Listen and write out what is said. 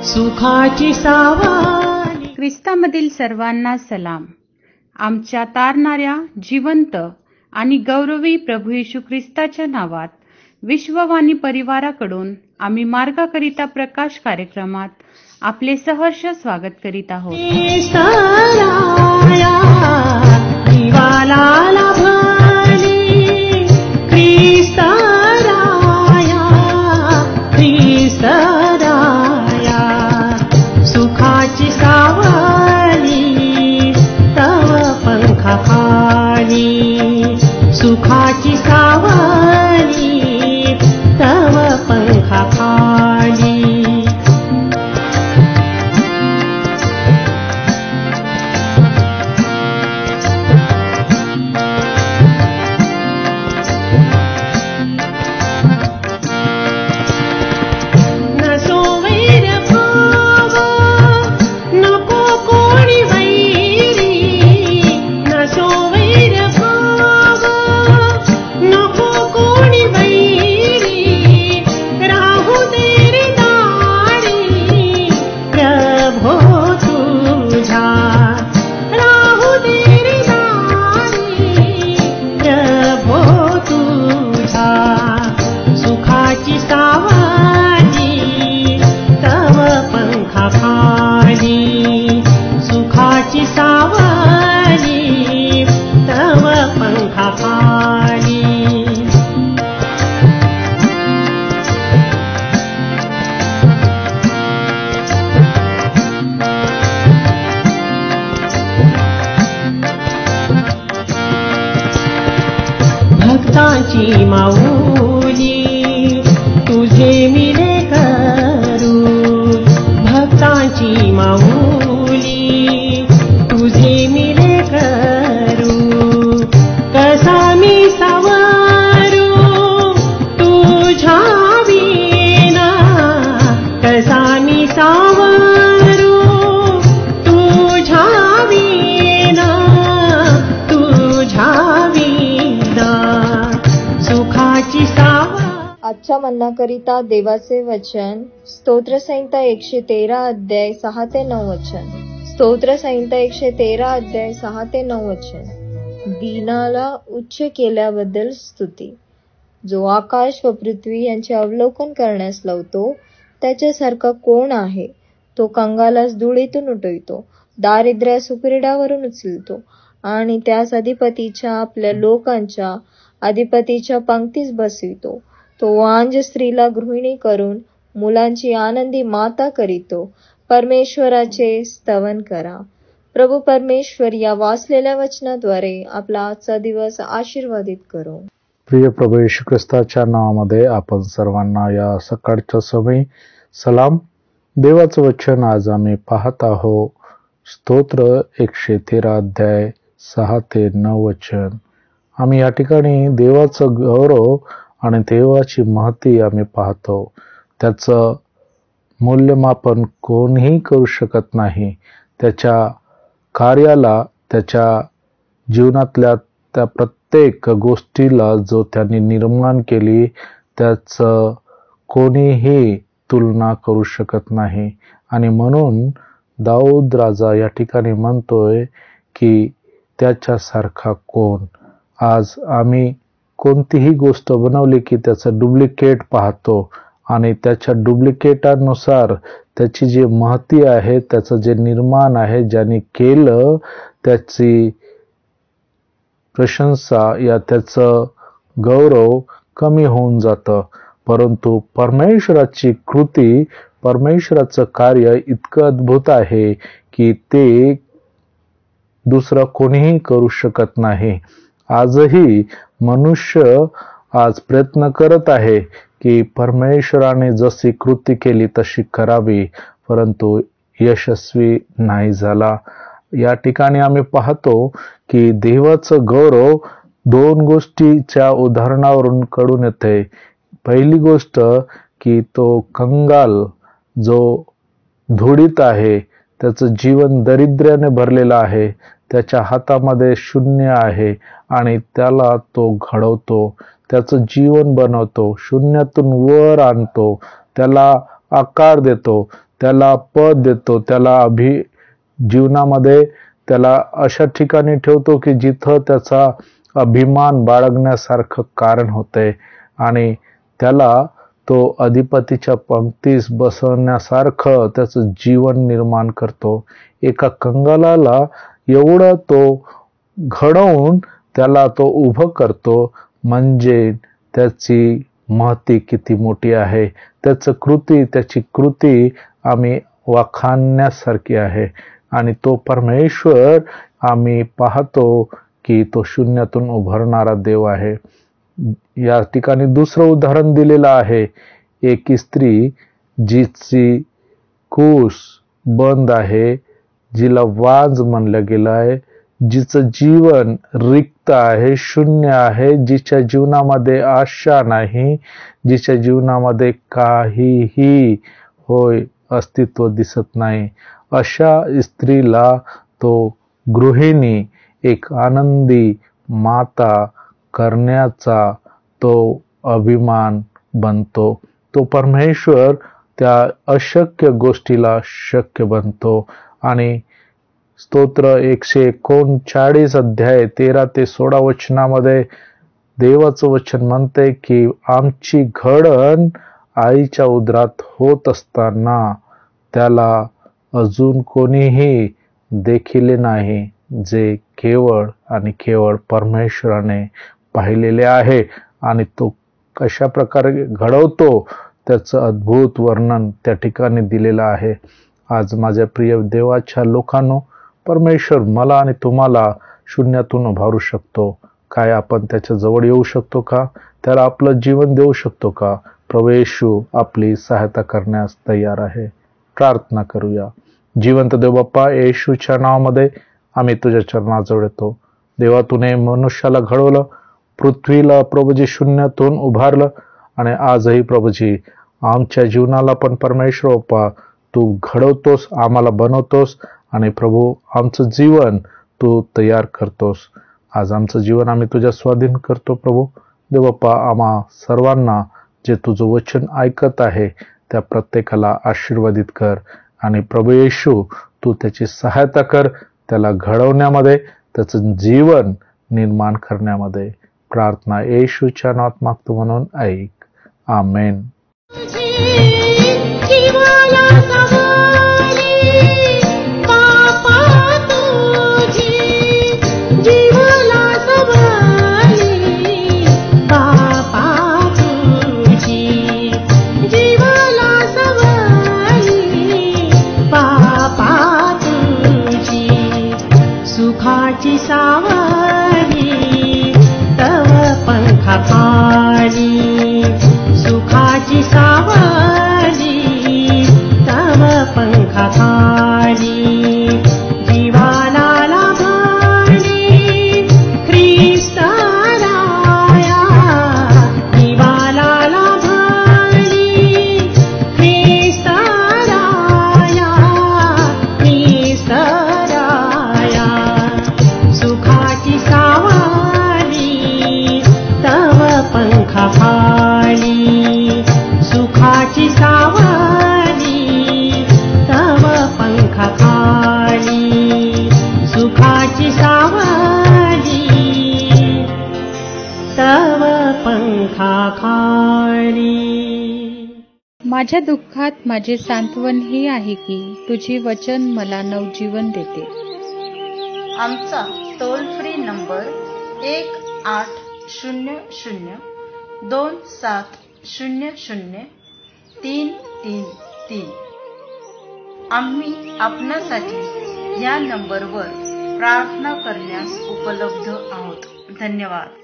सुखाची सावली. ख्रिस्तामधील सर्वांना सलाम. आमच्या तारणाऱ्या जिवंत आणि गौरवी प्रभू येशू ख्रिस्ताच्या नावात विश्ववाणी परिवाराकडून आम्ही मार्गाकरिता प्रकाश कार्यक्रमात आपले सहर्ष स्वागत करीत आहोत. सुखाची सावली तव पंखाखाली, सुखाची सावली तव पंखाखाली. भक्तांची माऊली तुझे मिले करू, भक्तांची माऊली तुझे मिले करू. कसा मी सावरू तुझ्या विना, कसा मी सावरू तुझ्या विना, तुझ्या विना सुखाची सावली. आजच्या मन्नाकरिता देवाचे वचन स्तोत्रसंहिता 113 अध्याय 6 ते 9 वचन. स्तोत्रसंहिता 113 अध्याय 6 ते 9 वचन. दीनाला उच्च केल्याबद्दल स्तुती. जो आकाश व पृथ्वी यांचे अवलोकन करण्यास लावतो त्याच्यासारखा कोण आहे. तो कंगालास धुळीतून उठवितो, दारिद्र्यास उकिरड्यावरून उचलतो आणि त्यास अधिपतीच्या आपल्या लोकांच्या अधिपतीच्या पंक्तीस बसवितो. तो वांज स्त्रीला गृहिणी करून मुलांची आनंदी माता करीतो. परमेश्वराचे स्तवन करा. प्रभू परमेश्वर या वाचलेल्या वचनाद्वारे आपला आजचा दिवस आशीर्वादित करो. प्रिय प्रभू येशू ख्रिस्ताच्या नावामध्ये आपण सर्वांना या सकाळच्या समयी सलाम. देवाचं वचन आज आम्ही पाहत आहोत. स्तोत्र 113 अध्याय 6 ते 9 वचन. आम्ही या ठिकाणी देवाचं गौरव आणि देवाची महती आम्ही पाहतो. त्याचं मूल्यमापन कोणीही करू शकत नाही. त्याच्या कार्याला, त्याच्या जीवनातल्या त्या प्रत्येक गोष्टीला जो त्यांनी निर्माण केली त्याचं कोणीही तुलना करू शकत नाही. आणि म्हणून दाऊद राजा या ठिकाणी म्हणतोय की त्याच्यासारखा कोण. आज आम्ही कोणतीही गोष्ट बनवली की त्याचं डुप्लिकेट पाहतो आणि त्याच्या डुप्लिकेटानुसार त्याची जी महती आहे, त्याचं जे निर्माण आहे, ज्याने केलं त्याची प्रशंसा या त्याचं गौरव कमी होऊन जातं. परंतु परमेश्वराची कृती, परमेश्वराचं कार्य इतकं अद्भुत आहे की ते दुसरं कोणीही करू शकत नाही. आजही मनुष्य आज प्रयत्न करत आहे की परमेश्वराने जशी कृती केली तशी करावी, परंतु यशस्वी नाही झाला. या ठिकाणी आम्ही पाहतो की देवाचं गौरव दोन गोष्टीच्या उदाहरणावरून कळून येते. पहिली गोष्ट की तो कंगाल जो धुळीत आहे, त्याचं जीवन दारिद्र्याने भरलेलं आहे, त्याच्या हातामध्ये शून्य आहे आणि त्याला तो घडवतो, त्याचं जीवन बनवतो, शून्यातून वर आणतो, त्याला आकार देतो, त्याला पद देतो, त्याला जीवनामध्ये त्याला अशा ठिकाणी ठेवतो की जिथं त्याचा अभिमान बाळगण्यासारखं कारण होते आणि त्याला तो अधिपतीच्या पंक्तीस बसवण्यासारखं त्याचं जीवन निर्माण करतो. एका कंगालाला एवढं तो घडवून त्याला तो उभं करतो, म्हणजे त्याची महती किती मोठी आहे. त्याची कृती आम्ही वाखाणण्यासारखी आहे. आणि तो परमेश्वर आम्ही पाहतो की तो शून्यातून उभारणारा देव आहे. या ठिकाणी दुसरं उदाहरण दिलेलं आहे. एक स्त्री जिची कुस बंद आहे, जिला वाज म्हणलं गेलं आहे, जिचं जीवन रिक्त आहे, शून्य आहे, जिच्या जीवनामध्ये आशा नाही, जिच्या जीवनामध्ये काहीही अस्तित्व दिसत नाही, अशा स्त्रीला तो गृहिणी, एक आनंदी माता करण्याचा तो अभिमान बनतो. तो परमेश्वर त्या अशक्य गोष्टीला शक्य बनतो. आणि स्तोत्र 139 अध्याय 13 ते 16 वचनामध्ये देवाचं वचन म्हणते की आमची घडण आईच्या उदरात होत असताना त्याला अजून कोणीही देखिले नाही, जे केवळ आणि केवळ परमेश्वराने पाहिलेले आहे. आणि तो कशा प्रकारे घडवतो त्याचं अद्भुत वर्णन त्या ठिकाणी दिलेलं आहे. आज माझ्या प्रिय देवाच्या लोकांनो, परमेश्वर मला आणि तुम्हाला शून्यातून उभारू शकतो. काय आपण त्याच्या जवळ येऊ शकतो का? त्याला आपलं जीवन देऊ शकतो का? प्रभू येशू आपली सहायता करण्यास तयार आहे. प्रार्थना करूया. जिवंत देव बाप्पा, येशूच्या नावामध्ये आम्ही तुझ्या चरणाजवळ येतो. देवा, तूने मनुष्याला घडवलं, पृथ्वीला प्रभूजी शून्यातून उभारलं आणि आजही प्रभूजी आमच्या जीवनाला पण परमेश्वर बाप्पा तू घडवतोस, आम्हाला बनवतोस आणि प्रभू आमचं जीवन तू तयार करतोस. आज आमचं जीवन आम्ही तुझ्या स्वाधीन करतो. प्रभू देव बाप्पा, आम्हा सर्वांना जे तुझं वचन ऐकत आहे त्या प्रत्येकाला आशीर्वादित कर आणि प्रभू येशू तू त्याची सहायता कर, त्याला घडवण्यामध्ये, त्याचं जीवन निर्माण करण्यामध्ये. प्रार्थना येशूच्या नावात मागतो म्हणून ऐक. आमेन. सुखाची सावली तव पंखा खाली, सुखाची सावली तव पंखा खाली, जीवाला लाभली ख्रिस्त राया, जीवाला लाभली ख्रिस्त राया, ख्रिस्त राया. सुखाची सावली तव पंखा खाली, सुखाची सावली तव पंखा खाली, सुखाची सावली तव पंखा खाली. माझ्या दुःखात माझे सांत्वन हे आहे की तुझे वचन मला नवजीवन देते. आमचा टोल फ्री नंबर 1800-2700-333. आम्ही आपणासाठी या नंबरवर प्रार्थना करण्यास उपलब्ध आहोत. धन्यवाद.